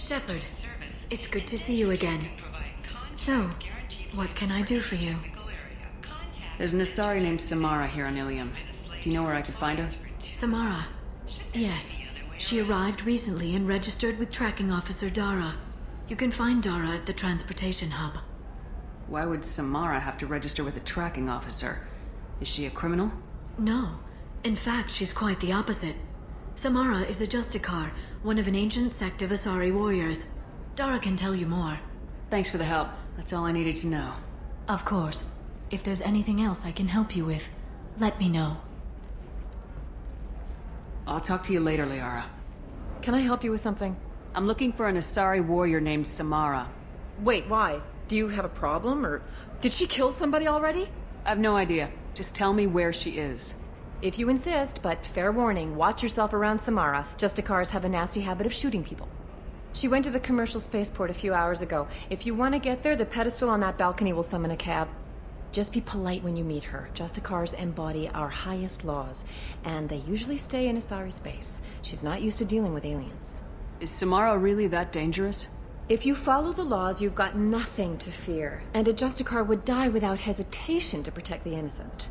Shepard, it's good to see you again. So, what can I do for you? There's an Asari named Samara here on Ilium. Do you know where I could find her? Samara? Yes. She arrived recently and registered with Tracking Officer Dara. You can find Dara at the transportation hub. Why would Samara have to register with a tracking officer? Is she a criminal? No. In fact, she's quite the opposite. Samara is a Justicar, one of an ancient sect of Asari warriors. Dara can tell you more. Thanks for the help. That's all I needed to know. Of course. If there's anything else I can help you with, let me know. I'll talk to you later, Liara. Can I help you with something? I'm looking for an Asari warrior named Samara. Wait, why? Do you have a problem, or did she kill somebody already? I have no idea. Just tell me where she is. If you insist, but fair warning, watch yourself around Samara. Justicars have a nasty habit of shooting people. She went to the commercial spaceport a few hours ago. If you want to get there, the pedestal on that balcony will summon a cab. Just be polite when you meet her. Justicars embody our highest laws, and they usually stay in Asari space. She's not used to dealing with aliens. Is Samara really that dangerous? If you follow the laws, you've got nothing to fear, and a Justicar would die without hesitation to protect the innocent.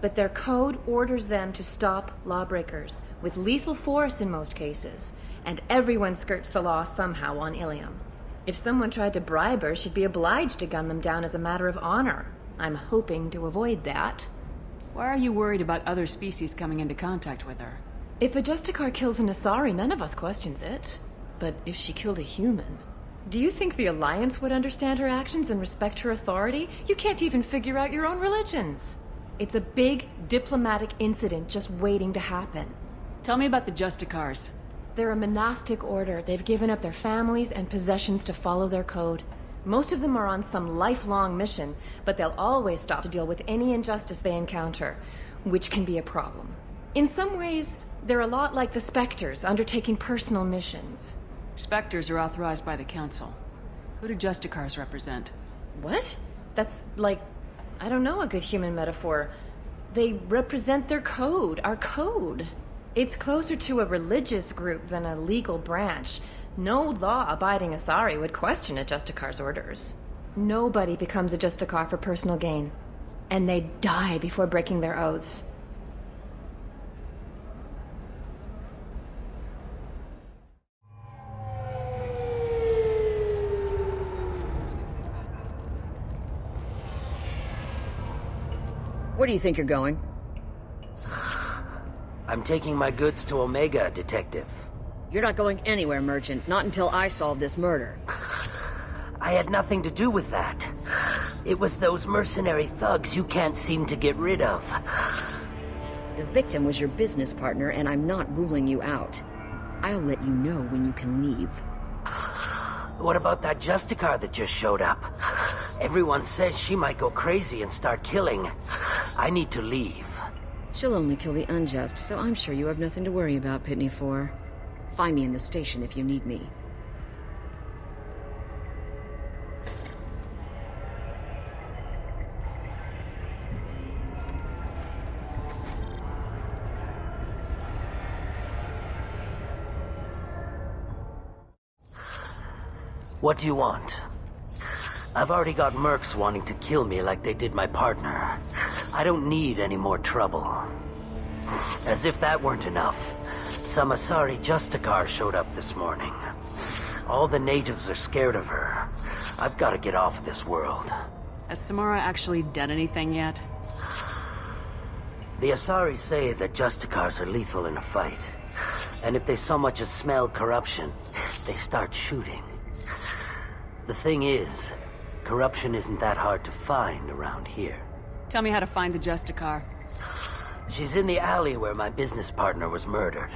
But their code orders them to stop lawbreakers, with lethal force in most cases, and everyone skirts the law somehow on Ilium. If someone tried to bribe her, she'd be obliged to gun them down as a matter of honor. I'm hoping to avoid that. Why are you worried about other species coming into contact with her? If a Justicar kills an Asari, none of us questions it. But if she killed a human... Do you think the Alliance would understand her actions and respect her authority? You can't even figure out your own religions. It's a big diplomatic incident just waiting to happen. Tell me about the Justicars. They're a monastic order. They've given up their families and possessions to follow their code. Most of them are on some lifelong mission, but they'll always stop to deal with any injustice they encounter, which can be a problem. In some ways, they're a lot like the Spectres, undertaking personal missions. Spectres are authorized by the Council. Who do Justicars represent? What? That's like, I don't know, a good human metaphor. They represent their code, our code. It's closer to a religious group than a legal branch. No law-abiding Asari would question a Justicar's orders. Nobody becomes a Justicar for personal gain. And they die before breaking their oaths. Where do you think you're going? I'm taking my goods to Omega, Detective. You're not going anywhere, Merchant. Not until I solve this murder. I had nothing to do with that. It was those mercenary thugs you can't seem to get rid of. The victim was your business partner, and I'm not ruling you out. I'll let you know when you can leave. What about that Justicar that just showed up? Everyone says she might go crazy and start killing. I need to leave. She'll only kill the unjust, so I'm sure you have nothing to worry about, Pitne For. Find me in the station if you need me. What do you want? I've already got mercs wanting to kill me like they did my partner. I don't need any more trouble. As if that weren't enough, some Asari Justicar showed up this morning. All the natives are scared of her. I've got to get off of this world. Has Samara actually done anything yet? The Asari say that Justicars are lethal in a fight. And if they so much as smell corruption, they start shooting. The thing is, corruption isn't that hard to find around here. Tell me how to find the Justicar. She's in the alley where my business partner was murdered.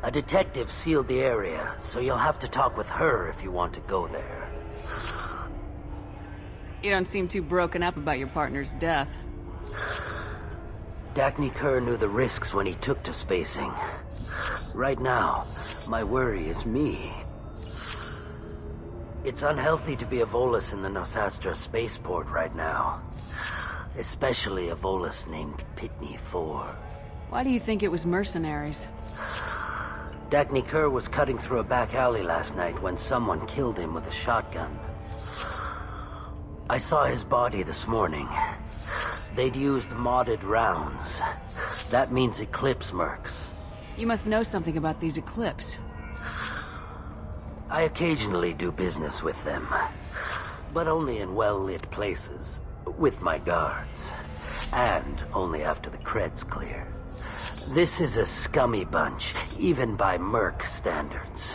A detective sealed the area, so you'll have to talk with her if you want to go there. You don't seem too broken up about your partner's death. Dagny Kerr knew the risks when he took to spacing. Right now, my worry is me. It's unhealthy to be a Volus in the Nosastra spaceport right now. Especially a Volus named Pitne For. Why do you think it was mercenaries? Dagny Kerr was cutting through a back alley last night when someone killed him with a shotgun. I saw his body this morning. They'd used modded rounds. That means Eclipse mercs. You must know something about these Eclipse. I occasionally do business with them, but only in well-lit places, with my guards, and only after the cred's clear. This is a scummy bunch, even by merc standards.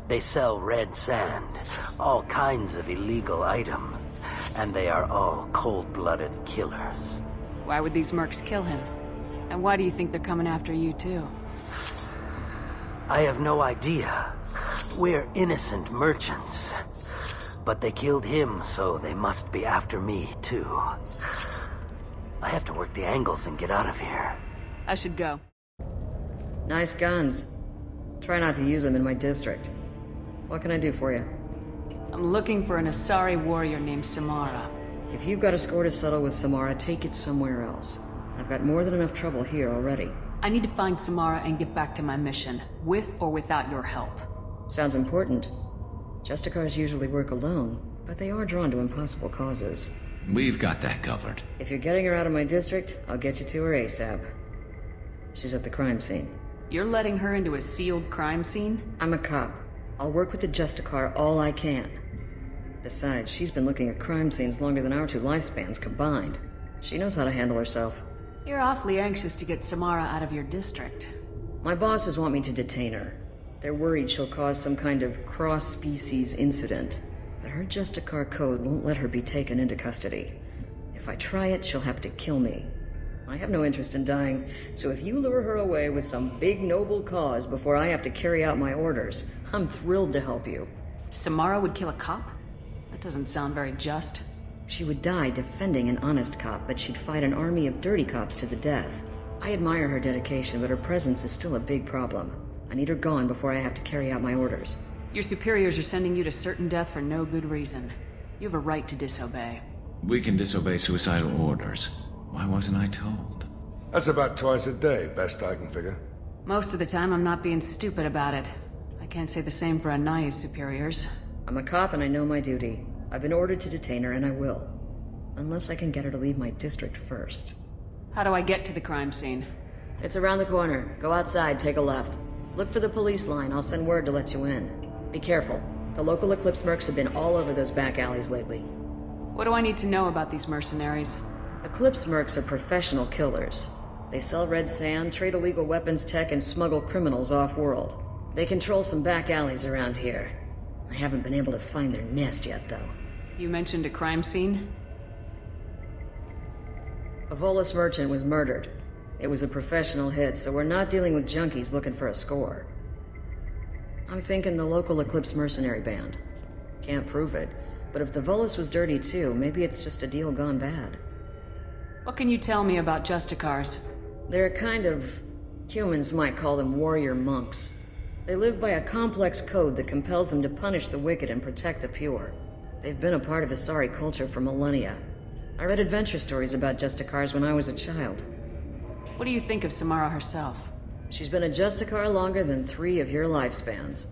They sell red sand, all kinds of illegal items, and they are all cold-blooded killers. Why would these mercs kill him? And why do you think they're coming after you too? I have no idea. We're innocent merchants. But they killed him, so they must be after me too. I have to work the angles and get out of here. I should go. Nice guns. Try not to use them in my district. What can I do for you? I'm looking for an Asari warrior named Samara. If you've got a score to settle with Samara, take it somewhere else. I've got more than enough trouble here already. I need to find Samara and get back to my mission, with or without your help. Sounds important. Justicars usually work alone, but they are drawn to impossible causes. We've got that covered. If you're getting her out of my district, I'll get you to her ASAP. She's at the crime scene. You're letting her into a sealed crime scene? I'm a cop. I'll work with the Justicar all I can. Besides, she's been looking at crime scenes longer than our two lifespans combined. She knows how to handle herself. You're awfully anxious to get Samara out of your district. My bosses want me to detain her. They're worried she'll cause some kind of cross-species incident, but her Justicar code won't let her be taken into custody. If I try it, she'll have to kill me. I have no interest in dying, so if you lure her away with some big noble cause before I have to carry out my orders, I'm thrilled to help you. Samara would kill a cop? That doesn't sound very just. She would die defending an honest cop, but she'd fight an army of dirty cops to the death. I admire her dedication, but her presence is still a big problem. I need her gone before I have to carry out my orders. Your superiors are sending you to certain death for no good reason. You have a right to disobey. We can disobey suicidal orders. Why wasn't I told? That's about twice a day, best I can figure. Most of the time, I'm not being stupid about it. I can't say the same for Anaya's superiors. I'm a cop and I know my duty. I've been ordered to detain her and I will. Unless I can get her to leave my district first. How do I get to the crime scene? It's around the corner. Go outside, take a left. Look for the police line. I'll send word to let you in. Be careful. The local Eclipse mercs have been all over those back alleys lately. What do I need to know about these mercenaries? Eclipse mercs are professional killers. They sell red sand, trade illegal weapons tech, and smuggle criminals off-world. They control some back alleys around here. I haven't been able to find their nest yet, though. You mentioned a crime scene? A Volus merchant was murdered. It was a professional hit, so we're not dealing with junkies looking for a score. I'm thinking the local Eclipse mercenary band. Can't prove it, but if the Volus was dirty too, maybe it's just a deal gone bad. What can you tell me about Justicars? They're a kind of... humans might call them warrior monks. They live by a complex code that compels them to punish the wicked and protect the pure. They've been a part of Asari culture for millennia. I read adventure stories about Justicars when I was a child. What do you think of Samara herself? She's been a Justicar longer than 3 of your lifespans.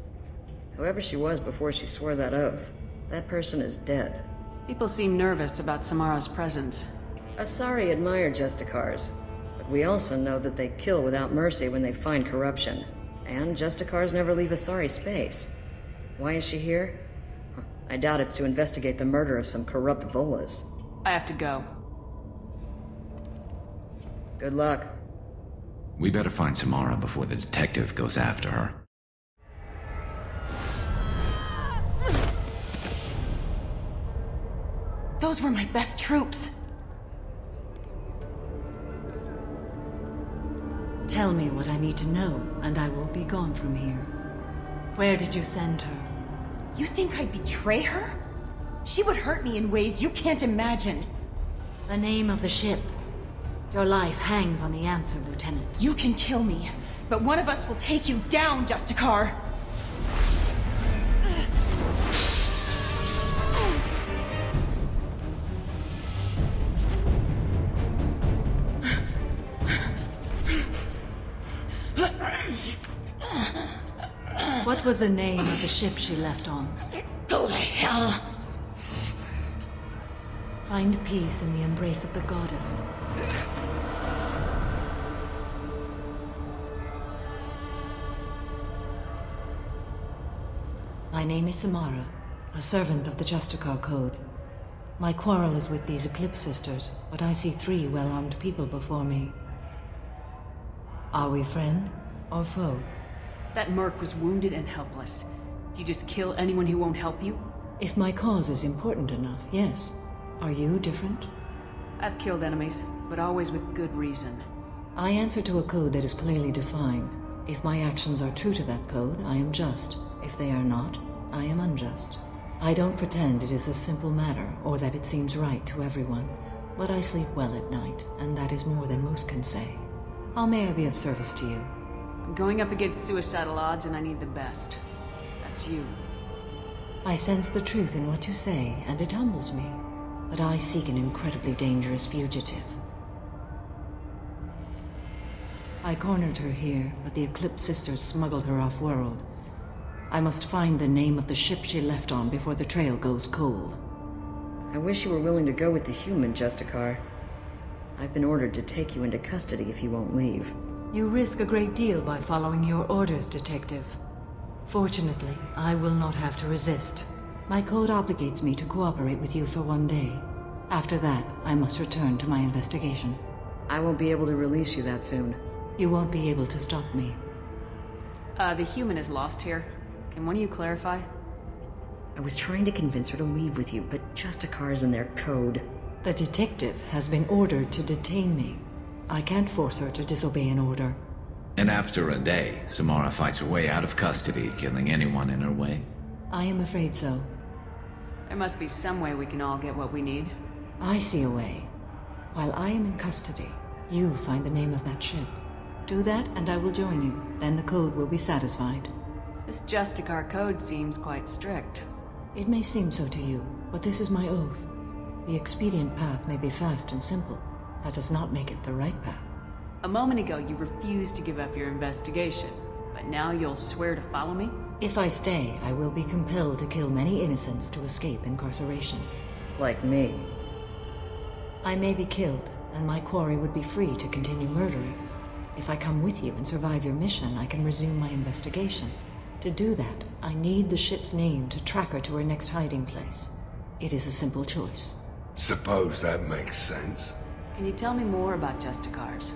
Whoever she was before she swore that oath, that person is dead. People seem nervous about Samara's presence. Asari admire Justicars, but we also know that they kill without mercy when they find corruption. And Justicars never leave Asari space. Why is she here? I doubt it's to investigate the murder of some corrupt Volas. I have to go. Good luck. We better find Samara before the detective goes after her. Those were my best troops. Tell me what I need to know, and I will be gone from here. Where did you send her? You think I'd betray her? She would hurt me in ways you can't imagine. The name of the ship. Your life hangs on the answer, Lieutenant. You can kill me, but one of us will take you down, Justicar! What was the name of the ship she left on? Go to hell! Find peace in the embrace of the goddess. My name is Samara, a servant of the Justicar Code. My quarrel is with these Eclipse Sisters, but I see 3 well-armed people before me. Are we friend or foe? That merc was wounded and helpless. Do you just kill anyone who won't help you? If my cause is important enough, yes. Are you different? I've killed enemies, but always with good reason. I answer to a code that is clearly defined. If my actions are true to that code, I am just. If they are not, I am unjust. I don't pretend it is a simple matter, or that it seems right to everyone. But I sleep well at night, and that is more than most can say. How may I be of service to you? I'm going up against suicidal odds and I need the best. That's you. I sense the truth in what you say, and it humbles me. But I seek an incredibly dangerous fugitive. I cornered her here, but the Eclipse Sisters smuggled her off-world. I must find the name of the ship she left on before the trail goes cold. I wish you were willing to go with the human, Justicar. I've been ordered to take you into custody if you won't leave. You risk a great deal by following your orders, Detective. Fortunately, I will not have to resist. My code obligates me to cooperate with you for 1 day. After that, I must return to my investigation. I won't be able to release you that soon. You won't be able to stop me. The human is lost here. Can one of you clarify? I was trying to convince her to leave with you, but Justicar's in their code. The detective has been ordered to detain me. I can't force her to disobey an order. And after a day, Samara fights her way out of custody, killing anyone in her way? I am afraid so. There must be some way we can all get what we need. I see a way. While I am in custody, you find the name of that ship. Do that and I will join you. Then the code will be satisfied. This Justicar code seems quite strict. It may seem so to you, but this is my oath. The expedient path may be fast and simple. That does not make it the right path. A moment ago, you refused to give up your investigation, but now you'll swear to follow me? If I stay, I will be compelled to kill many innocents to escape incarceration. Like me. I may be killed, and my quarry would be free to continue murdering. If I come with you and survive your mission, I can resume my investigation. To do that, I need the ship's name to track her to her next hiding place. It is a simple choice. Suppose that makes sense. Can you tell me more about Justicars?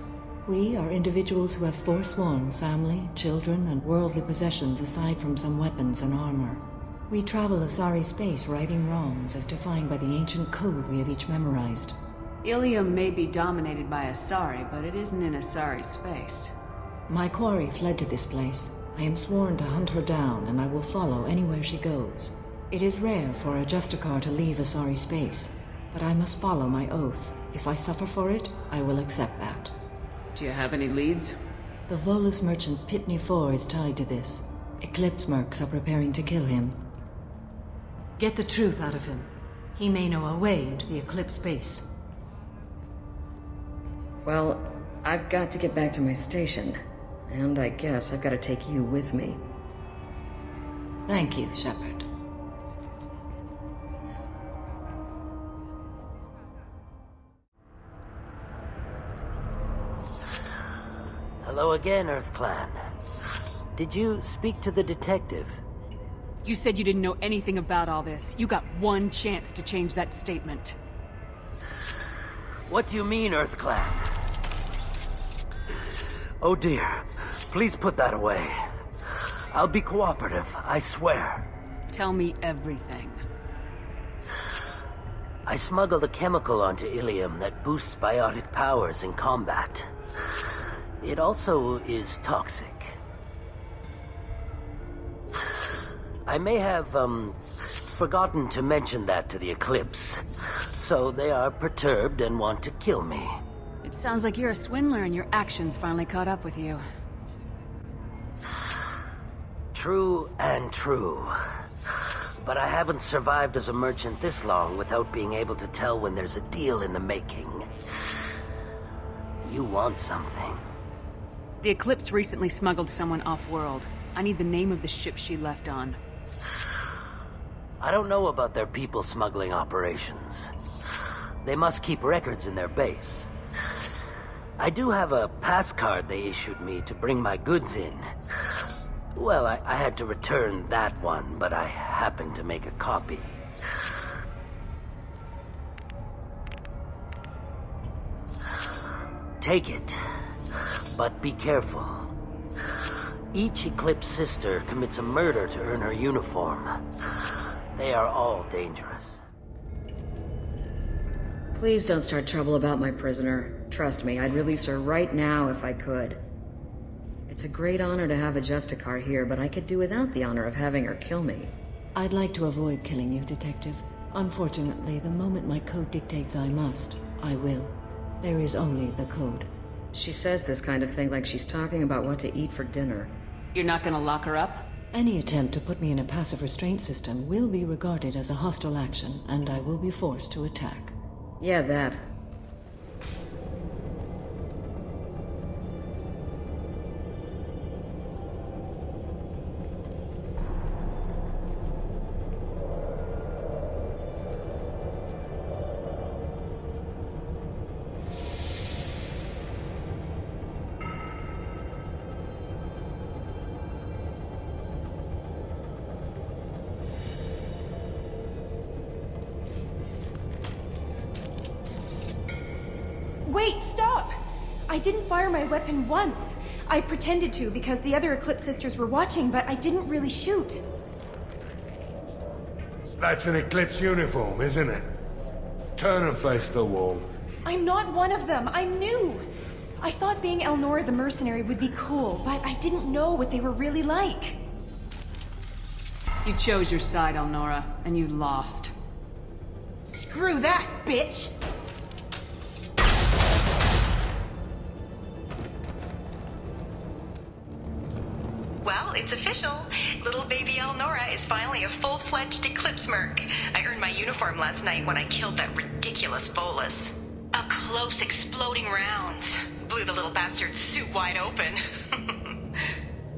We are individuals who have forsworn family, children, and worldly possessions aside from some weapons and armor. We travel Asari space righting wrongs as defined by the ancient code we have each memorized. Ilium may be dominated by Asari, but it isn't in Asari space. My quarry fled to this place. I am sworn to hunt her down, and I will follow anywhere she goes. It is rare for a Justicar to leave Asari space, but I must follow my oath. If I suffer for it, I will accept that. Do you have any leads? The Volus merchant Pitne For is tied to this. Eclipse mercs are preparing to kill him. Get the truth out of him. He may know a way into the Eclipse base. Well, I've got to get back to my station. And I guess I've got to take you with me. Thank you, Shepard. Hello again, Earth Clan. Did you speak to the detective? You said you didn't know anything about all this. You got one chance to change that statement. What do you mean, Earth Clan? Oh dear. Please put that away. I'll be cooperative, I swear. Tell me everything. I smuggled a chemical onto Ilium that boosts biotic powers in combat. It also is toxic. I may have, forgotten to mention that to the Eclipse. So they are perturbed and want to kill me. It sounds like you're a swindler and your actions finally caught up with you. True and true. But I haven't survived as a merchant this long without being able to tell when there's a deal in the making. You want something. The Eclipse recently smuggled someone off-world. I need the name of the ship she left on. I don't know about their people smuggling operations. They must keep records in their base. I do have a passcard they issued me to bring my goods in. Well, I had to return that one, but I happened to make a copy. Take it, but be careful. Each Eclipse sister commits a murder to earn her uniform. They are all dangerous. Please don't start trouble about my prisoner. Trust me, I'd release her right now if I could. It's a great honor to have a Justicar here, but I could do without the honor of having her kill me. I'd like to avoid killing you, Detective. Unfortunately, the moment my code dictates I must, I will. There is only the code. She says this kind of thing like she's talking about what to eat for dinner. You're not gonna lock her up? Any attempt to put me in a passive restraint system will be regarded as a hostile action, and I will be forced to attack. Yeah, that. Wait, stop! I didn't fire my weapon once. I pretended to because the other Eclipse sisters were watching, but I didn't really shoot. That's an Eclipse uniform, isn't it? Turn and face the wall. I'm not one of them. I'm new. I thought being Elnora the mercenary would be cool, but I didn't know what they were really like. You chose your side, Elnora, and you lost. Screw that, bitch! Well, it's official. Little baby Elnora is finally a full-fledged Eclipse merc. I earned my uniform last night when I killed that ridiculous Volus. Up close, exploding rounds. Blew the little bastard's suit wide open.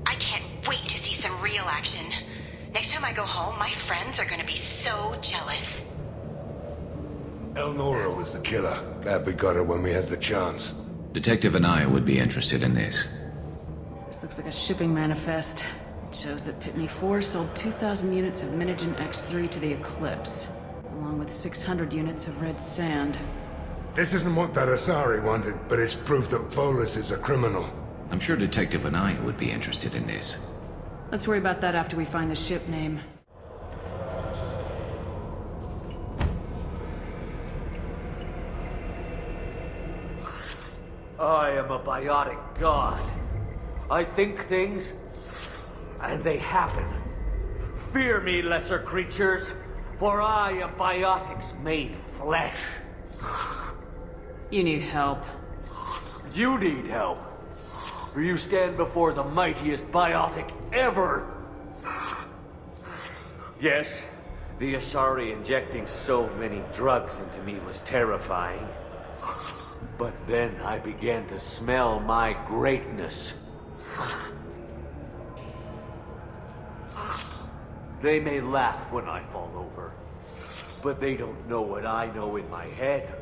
I can't wait to see some real action. Next time I go home, my friends are gonna be so jealous. Elnora was the killer. Glad we got her when we had the chance. Detective Anaya would be interested in this. This looks like a shipping manifest. It shows that Pitne For sold 2,000 units of Minigen X3 to the Eclipse, along with 600 units of red sand. This isn't what that Asari wanted, but it's proof that Volus is a criminal. I'm sure Detective Anaya would be interested in this. Let's worry about that after we find the ship name. I am a biotic god. I think things, and they happen. Fear me, lesser creatures, for I am biotics made flesh. You need help. You need help, for you stand before the mightiest biotic ever. Yes, the Asari injecting so many drugs into me was terrifying. But then I began to smell my greatness. They may laugh when I fall over, but they don't know what I know in my head.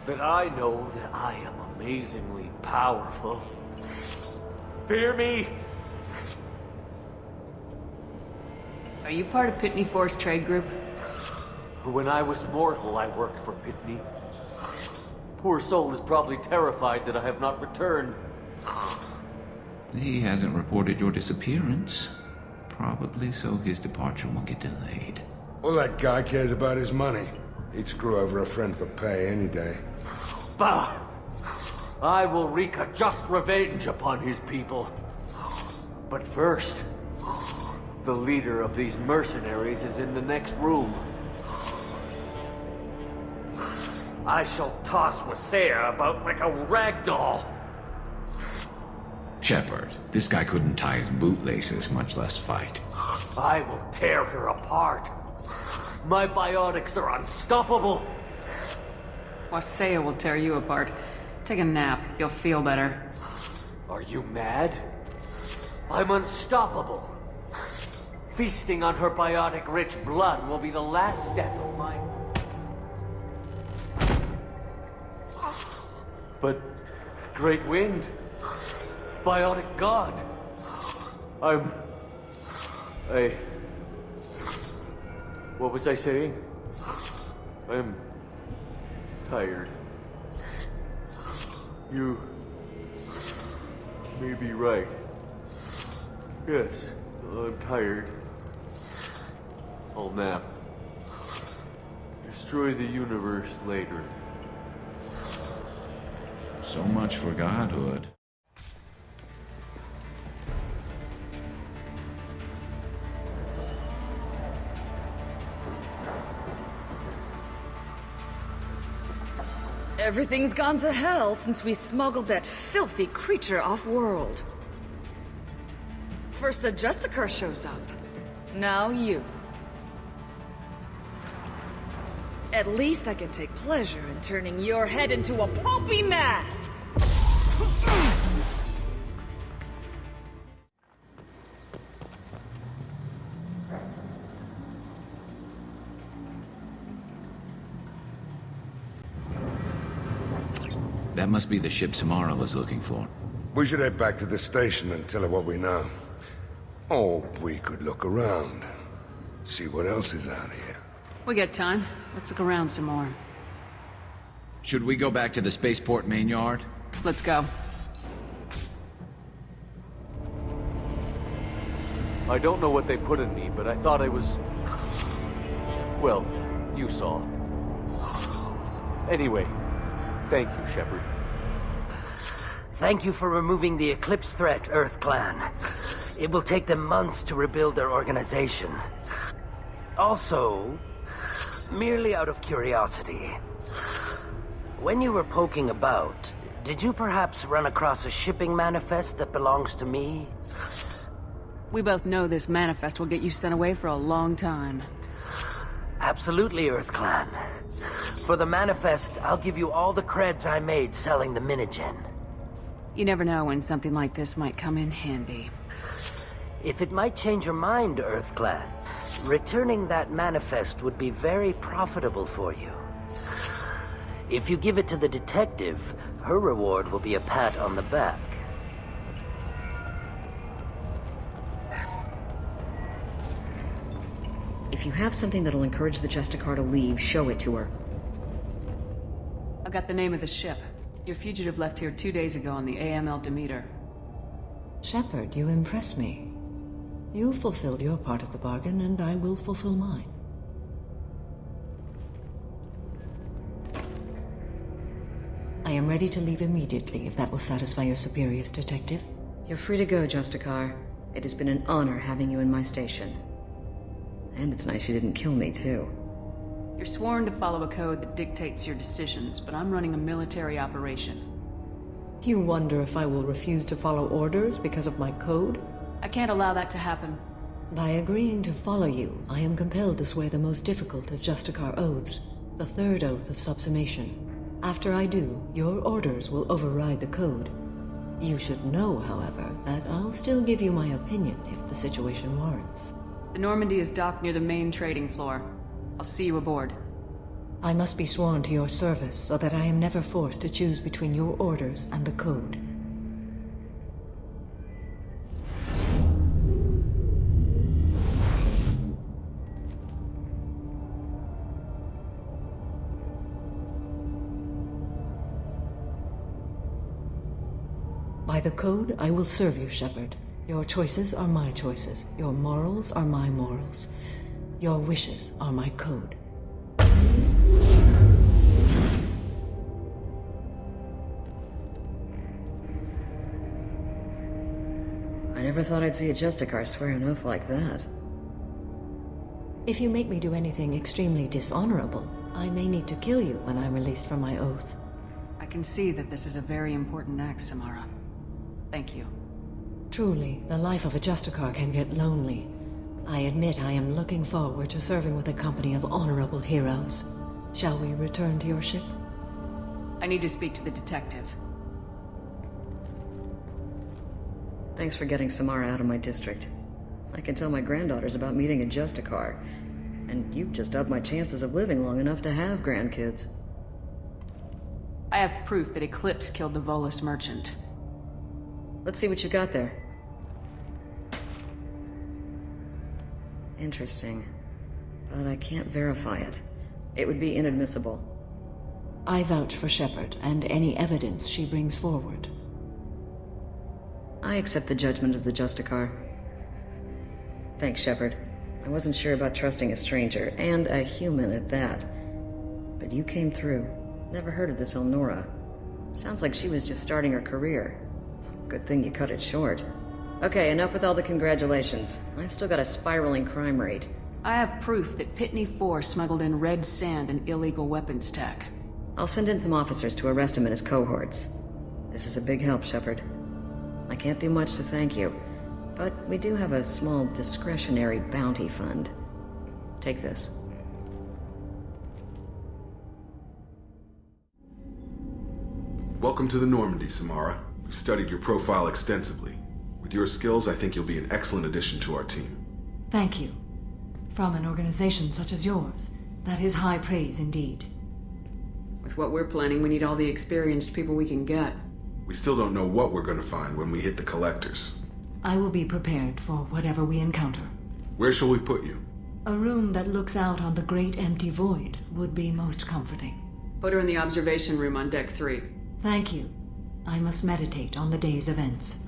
That I know that I am amazingly powerful. Fear me? Are you part of Pitne For's trade group? When I was mortal, I worked for Pitne. Poor soul is probably terrified that I have not returned. He hasn't reported your disappearance. Probably so his departure won't get delayed. All that guy cares about is money. He'd screw over a friend for pay any day. Bah! I will wreak a just revenge upon his people. But first, the leader of these mercenaries is in the next room. I shall toss Wasea about like a rag doll. Shepard, this guy couldn't tie his bootlaces, much less fight. I will tear her apart. My biotics are unstoppable. Wasea will tear you apart. Take a nap. You'll feel better. Are you mad? I'm unstoppable. Feasting on her biotic-rich blood will be the last step of my... But... Great Wind... Biotic God... What was I saying? I'm... tired. You... may be right. Yes, I'm tired. I'll nap. Destroy the universe later. So much for godhood. Everything's gone to hell since we smuggled that filthy creature off-world. First a Justicar shows up. Now you. At least I can take pleasure in turning your head into a pulpy mass! That must be the ship Samara was looking for. We should head back to the station and tell her what we know. Or we could look around. See what else is out here. We got time. Let's look around some more. Should we go back to the spaceport main yard? Let's go. I don't know what they put in me, but I thought I was... Well, you saw. Anyway, thank you, Shepard. Thank you for removing the Eclipse threat, Earth Clan. It will take them months to rebuild their organization. Also, merely out of curiosity, when you were poking about, did you perhaps run across a shipping manifest that belongs to me? We both know this manifest will get you sent away for a long time. Absolutely, Earth Clan. For the manifest, I'll give you all the creds I made selling the Minigen. You never know when something like this might come in handy. If it might change your mind, Earth Clan, returning that manifest would be very profitable for you. If you give it to the detective, her reward will be a pat on the back. If you have something that'll encourage the Justicar to leave, show it to her. I got the name of the ship. Your fugitive left here 2 days ago on the AML Demeter. Shepard, you impress me. You fulfilled your part of the bargain, and I will fulfill mine. I am ready to leave immediately, if that will satisfy your superiors, Detective. You're free to go, Justicar. It has been an honor having you in my station. And it's nice you didn't kill me, too. You're sworn to follow a code that dictates your decisions, but I'm running a military operation. You wonder if I will refuse to follow orders because of my code? I can't allow that to happen. By agreeing to follow you, I am compelled to swear the most difficult of Justicar oaths, the third oath of subsumation. After I do, your orders will override the code. You should know, however, that I'll still give you my opinion if the situation warrants. The Normandy is docked near the main trading floor. I'll see you aboard. I must be sworn to your service so that I am never forced to choose between your orders and the code. By the code, I will serve you, Shepard. Your choices are my choices. Your morals are my morals. Your wishes are my code. I never thought I'd see a Justicar swear an oath like that. If you make me do anything extremely dishonorable, I may need to kill you when I'm released from my oath. I can see that this is a very important act, Samara. Thank you. Truly, the life of a Justicar can get lonely. I admit I am looking forward to serving with a company of honorable heroes. Shall we return to your ship? I need to speak to the detective. Thanks for getting Samara out of my district. I can tell my granddaughters about meeting a Justicar, and you've just upped my chances of living long enough to have grandkids. I have proof that Eclipse killed the Volus merchant. Let's see what you got there. Interesting. But I can't verify it. It would be inadmissible. I vouch for Shepard and any evidence she brings forward. I accept the judgment of the Justicar. Thanks, Shepard. I wasn't sure about trusting a stranger, and a human at that. But you came through. Never heard of this Elnora. Sounds like she was just starting her career. Good thing you cut it short. Okay, enough with all the congratulations. I've still got a spiraling crime rate. I have proof that Pitne For smuggled in red sand and illegal weapons tech. I'll send in some officers to arrest him and his cohorts. This is a big help, Shepard. I can't do much to thank you, but we do have a small discretionary bounty fund. Take this. Welcome to the Normandy, Samara. We've studied your profile extensively. With your skills, I think you'll be an excellent addition to our team. Thank you. From an organization such as yours, that is high praise indeed. With what we're planning, we need all the experienced people we can get. We still don't know what we're going to find when we hit the collectors. I will be prepared for whatever we encounter. Where shall we put you? A room that looks out on the great empty void would be most comforting. Put her in the observation room on Deck 3. Thank you. I must meditate on the day's events.